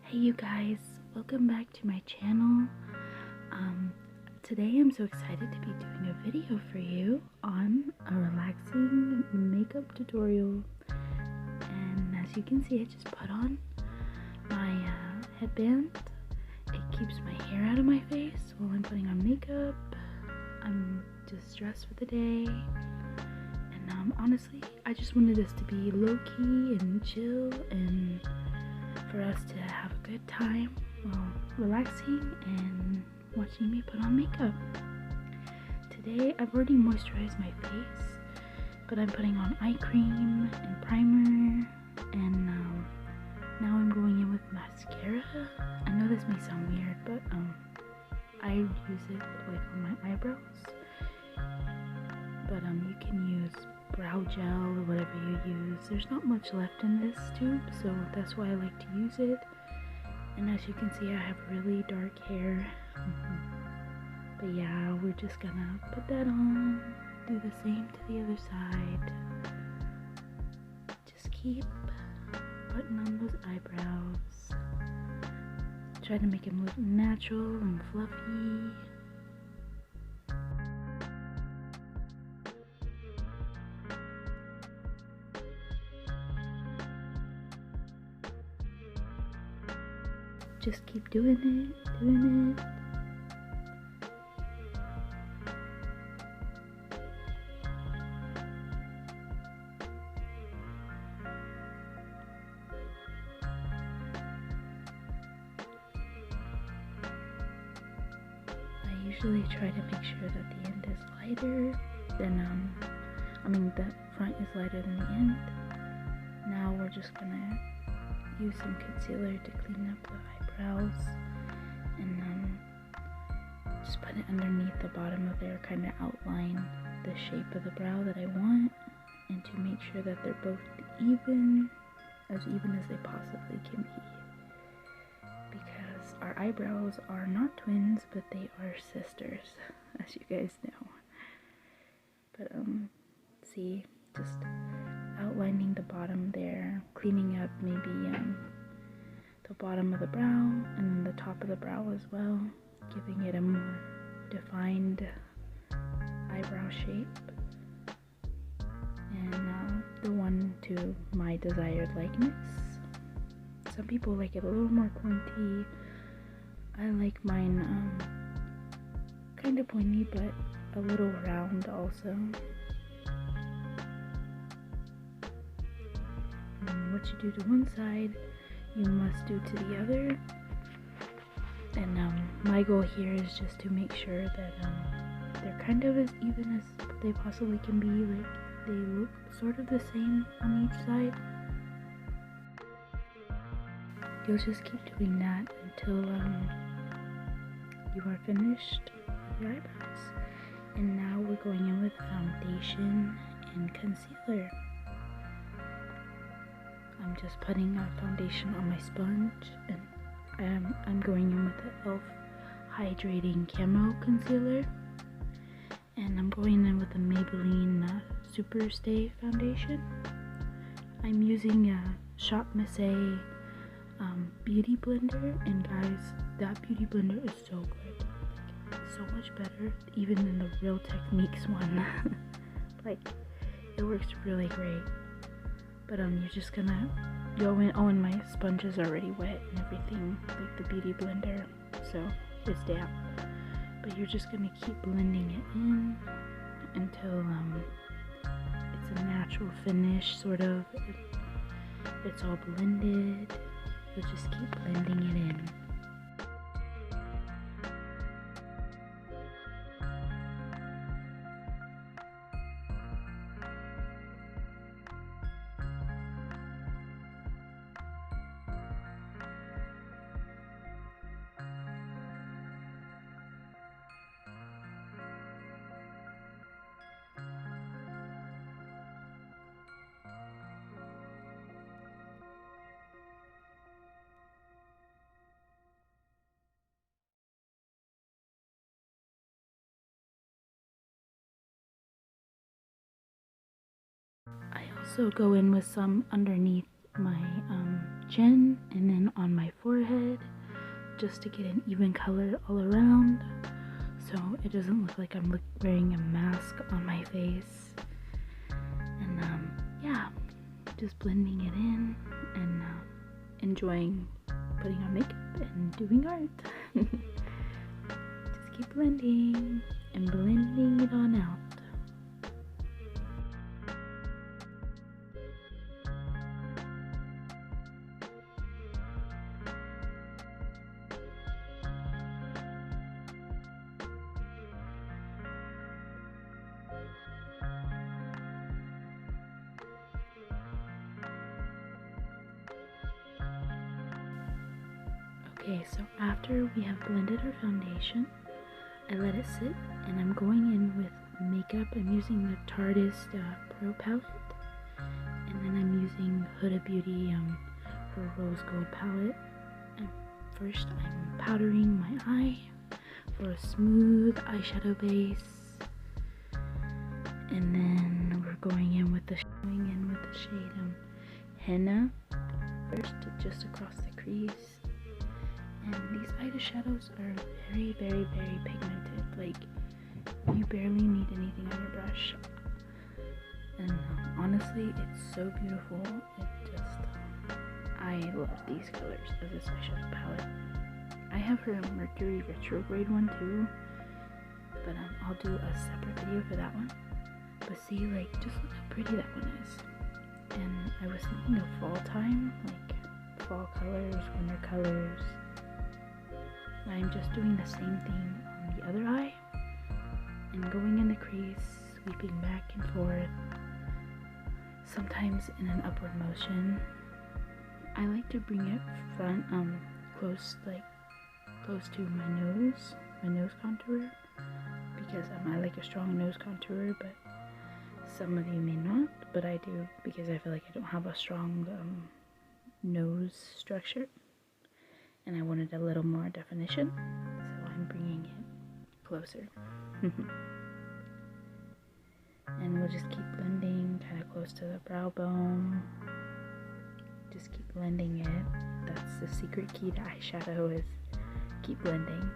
Hey you guys, welcome back to my channel. Today I'm so excited to be doing a video for you on a relaxing makeup tutorial. And as you can see, I just put on my headband. It keeps my hair out of my face while I'm putting on makeup. I'm just dressed for the day. And honestly, I just wanted this to be low-key and chill and for us to have a good time while relaxing and watching me put on makeup. Today I've already moisturized my face, but I'm putting on eye cream and primer, and now I'm going in with mascara. I know this may sound weird, but I use it like on my eyebrows, but you can use brow gel or whatever you use. There's not much left in this tube, so that's why I like to use it. And as you can see, I have really dark hair. But yeah, we're just gonna put that on, do the same to the other side. Just keep putting on those eyebrows. Try to make them look natural and fluffy. Just keep doing it, doing it. I usually try to make sure that the end is lighter than, the front is lighter than the end. Now we're just gonna use some concealer to clean up the eyebrows and just put it underneath the bottom of there, kind of outline the shape of the brow that I want, and to make sure that they're both even as they possibly can be, because our eyebrows are not twins, but they are sisters, as you guys know. But see, just outlining the bottom there, cleaning up maybe the bottom of the brow and then the top of the brow as well, giving it a more defined eyebrow shape, and the one to my desired likeness. Some people like it a little more pointy. I like mine kind of pointy but a little round also. And what you do to one side, you must do to the other. And my goal here is just to make sure that they're kind of as even as they possibly can be. Like, they look sort of the same on each side. You'll just keep doing that until you are finished with your eyebrows. And now we're going in with foundation and concealer. I'm just putting a foundation on my sponge, and I'm going in with the e.l.f. Hydrating Camo Concealer, and I'm going in with the Maybelline Super Stay Foundation. I'm using a Shop Missy beauty blender, and guys, that beauty blender is so good. Like, it's so much better even than the Real Techniques one. Like, it works really great. But you're just gonna go in. Oh, and my sponge is already wet and everything, like the beauty blender, so it's damp. But you're just gonna keep blending it in until it's a natural finish, sort of. It's all blended. You'll just keep blending it in. I also go in with some underneath my chin and then on my forehead, just to get an even color all around, so it doesn't look like I'm wearing a mask on my face. And yeah, just blending it in and enjoying putting on makeup and doing art. Just keep blending and blending it on out. Okay, so after we have blended our foundation, I let it sit, and I'm going in with makeup. I'm using the Tartist Pro palette, and then I'm using Huda Beauty her Rose Gold palette. And first I'm powdering my eye for a smooth eyeshadow base, and then we're going in with the shade Henna first, just across the crease. And these eyeshadows are very, very, very pigmented. Like, you barely need anything on your brush. And honestly, it's so beautiful. I love these colors of this eyeshadow palette. I have her Mercury Retrograde one too, but I'll do a separate video for that one. But see, like, just look how pretty that one is. And I was thinking of fall time, like fall colors, winter colors. I'm just doing the same thing on the other eye and going in the crease, sweeping back and forth, sometimes in an upward motion. I like to bring it front, close to my nose contour, because I like a strong nose contour, but some of you may not, but I do, because I feel like I don't have a strong nose structure. And I wanted a little more definition, so I'm bringing it closer. And we'll just keep blending kind of close to the brow bone. Just keep blending it. That's the secret key to eyeshadow, is keep blending.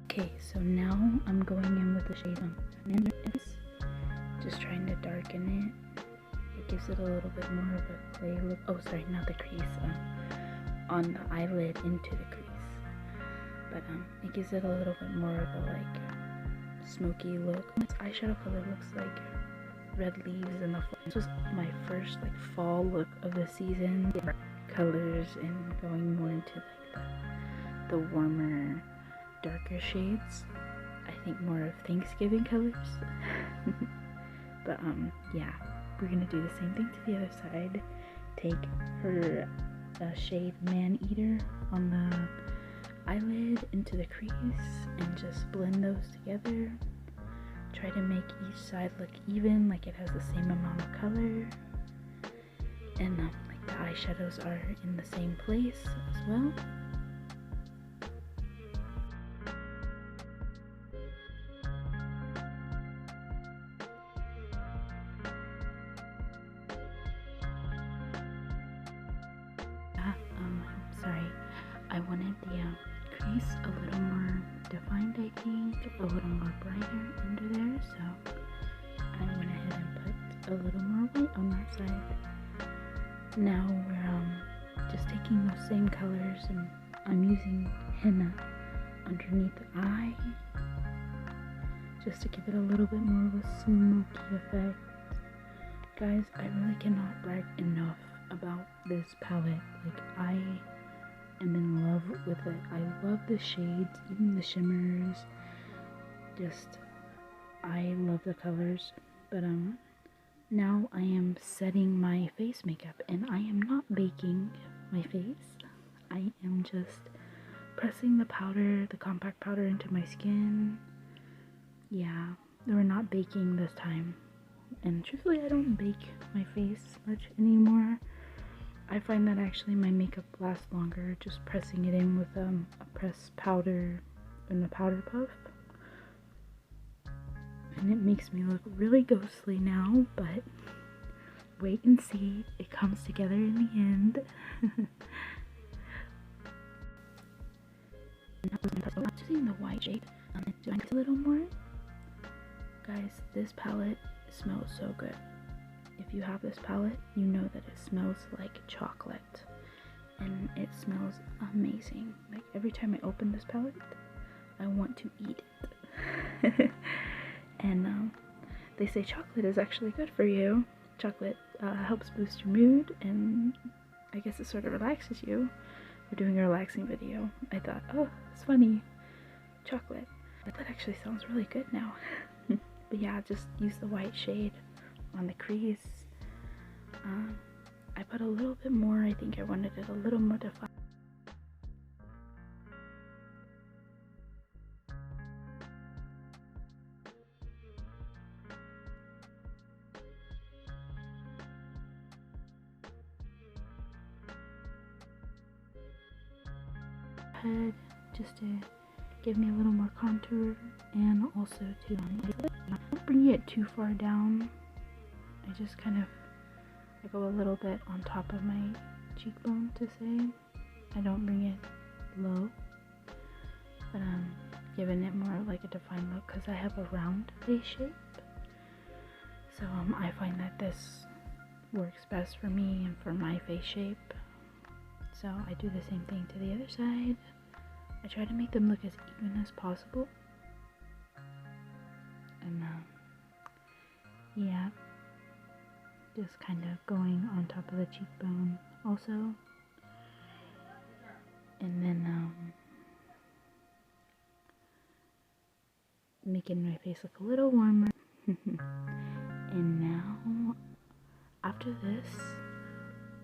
Okay, so now I'm going in with the shade just trying to darken it. It gives it a little bit more of a clay look. Oh, sorry, not the crease. On the eyelid into the crease. But it gives it a little bit more of a like smoky look. Its eyeshadow color looks like red leaves in the fall. This was my first like fall look of the season. Colors and going more into like the warmer, darker shades. I think more of Thanksgiving colors. But yeah, we're gonna do the same thing to the other side. Take her shade Man Eater on the eyelid into the crease and just blend those together. Try to make each side look even, like it has the same amount of color, and like the eyeshadows are in the same place as well. I wanted the crease a little more defined, I think, a little more brighter under there, so I went ahead and put a little more white on that side. Now we're just taking those same colors, and I'm using henna underneath the eye, just to give it a little bit more of a smoky effect. Guys, I really cannot brag enough about this palette. Like, I am in love with it. I love the shades, even the shimmers. Just, I love the colors. But now I am setting my face makeup, and I am not baking my face. I am just pressing the powder, the compact powder, into my skin. Yeah, we're not baking this time. And truthfully, I don't bake my face much anymore. I find that actually my makeup lasts longer just pressing it in with a pressed powder and a powder puff. And it makes me look really ghostly now, but wait and see, it comes together in the end. I'm using the white shade doing a little more. Guys, this palette smells so good. If you have this palette, you know that it smells like chocolate, and it smells amazing. Like every time I open this palette, I want to eat it. And they say chocolate is actually good for you. Chocolate helps boost your mood, and I guess it sort of relaxes you. We're doing a relaxing video. I thought, oh, it's funny, chocolate. But that actually sounds really good now. But yeah, just use the white shade on the crease. I put a little bit more. I think I wanted it a little more defined. Head just to give me a little more contour, and also to not bring it too far down. I just kind of go a little bit on top of my cheekbone to say. I don't bring it low, but I'm giving it more like a defined look because I have a round face shape. So I find that this works best for me and for my face shape. So I do the same thing to the other side. I try to make them look as even as possible. And yeah, just kind of going on top of the cheekbone also. And then making my face look a little warmer. And now, after this,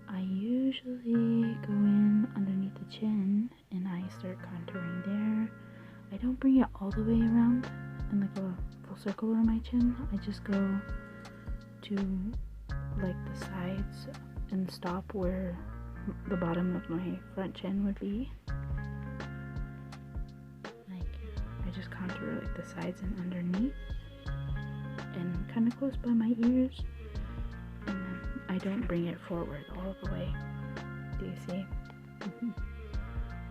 I usually go in underneath the chin and I start contouring there. I don't bring it all the way around and like a full circle on my chin. I just go to like the sides and stop where the bottom of my front chin would be. Like, I just contour like the sides and underneath and kind of close by my ears. And then I don't bring it forward all the way. Do you see?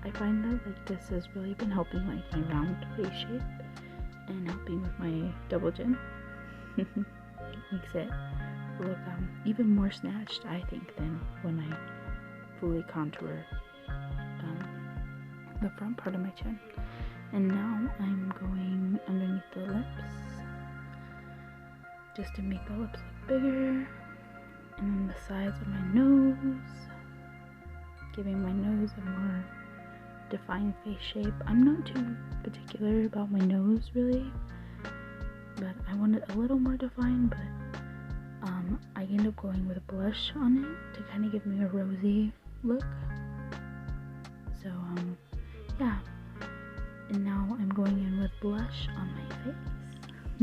I find that like this has really been helping like my round face shape and helping with my double chin. It makes it look even more snatched, I think, than when I fully contour the front part of my chin. And now I'm going underneath the lips just to make the lips look bigger. And then the sides of my nose, giving my nose a more defined face shape. I'm not too particular about my nose really, but I want it a little more defined. But I end up going with blush on it to kind of give me a rosy look. So yeah, and now I'm going in with blush on my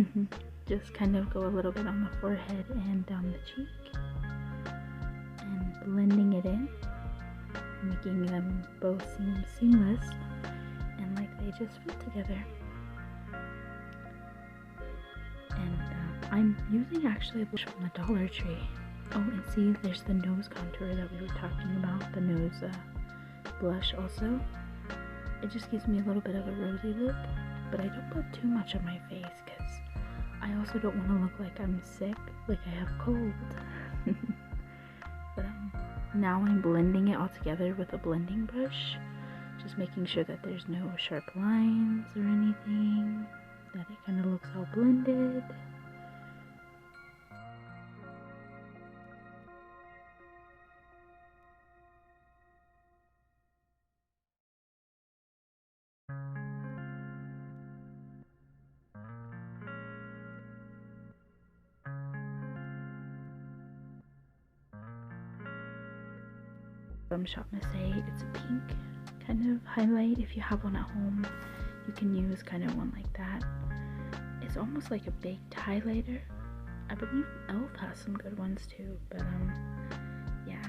face. Just kind of go a little bit on the forehead and down the cheek, and blending it in, making them both seem seamless and like they just fit together. And I'm using actually blush from the Dollar Tree. Oh, and see, there's the nose contour that we were talking about, the nose blush also. It just gives me a little bit of a rosy look, but I don't put too much on my face because I also don't want to look like I'm sick, like I have cold. But now I'm blending it all together with a blending brush, just making sure that there's no sharp lines or anything, that it kind of looks all blended. From Shop Miss A, it's a pink kind of highlight. If you have one at home, you can use kind of one like that. It's almost like a baked highlighter. I believe e.l.f. has some good ones too, but yeah,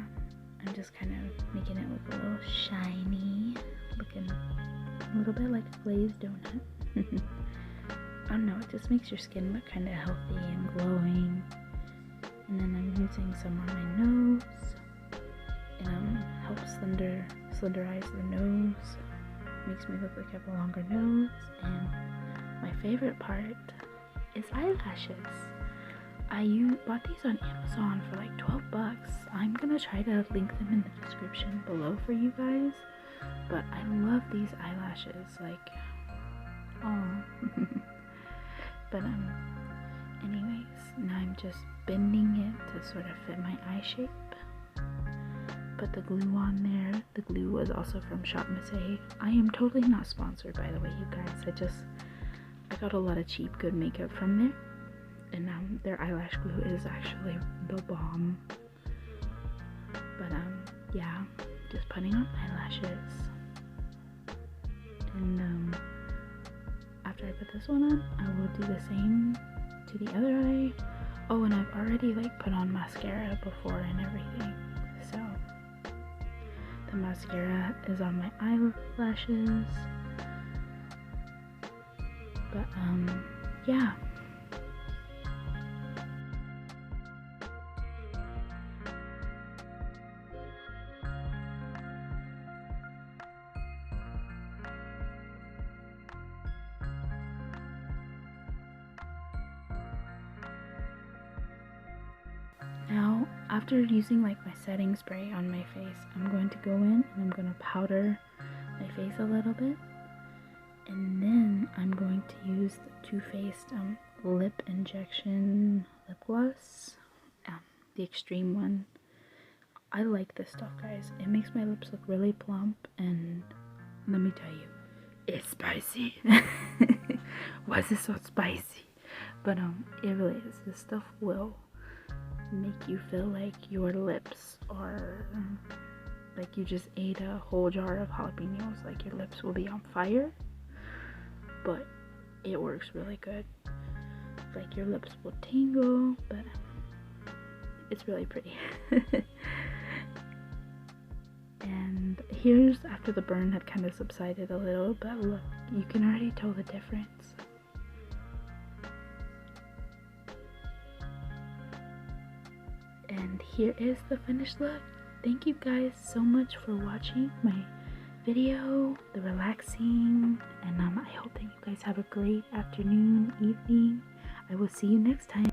I'm just kind of making it look a little shiny, looking a little bit like a glazed donut. I don't know, it just makes your skin look kind of healthy and glowing. And then I'm using some on my nose. And helps slenderize the nose. Makes me look like I have a longer nose. And my favorite part is eyelashes. I bought these on Amazon for like 12 bucks. I'm gonna try to link them in the description below for you guys. But I love these eyelashes, like, oh. But anyways, now I'm just bending it to sort of fit my eye shape. Put the glue on there. The glue was also from Shop Miss A. I am totally not sponsored, by the way, you guys. I got a lot of cheap good makeup from there. And their eyelash glue is actually the bomb. But yeah, just putting on eyelashes. And after I put this one on, I will do the same to the other eye. Oh, and I've already like put on mascara before and everything. So the mascara is on my eyelashes. But yeah. Now, after using like my setting spray on my face, I'm going to go in and I'm going to powder my face a little bit. And then I'm going to use the Too Faced lip injection lip gloss, the extreme one. I like this stuff, guys. It makes my lips look really plump, and let me tell you, it's spicy. Why is it so spicy? But it really is. This stuff will make you feel like your lips are like you just ate a whole jar of jalapenos. Like your lips will be on fire, but it works really good. Like your lips will tingle, but it's really pretty. And here's after the burn had kind of subsided a little, but look, you can already tell the difference. And here is the finished look. Thank you guys so much for watching my video, the relaxing, and I hope that you guys have a great afternoon, evening. I will see you next time.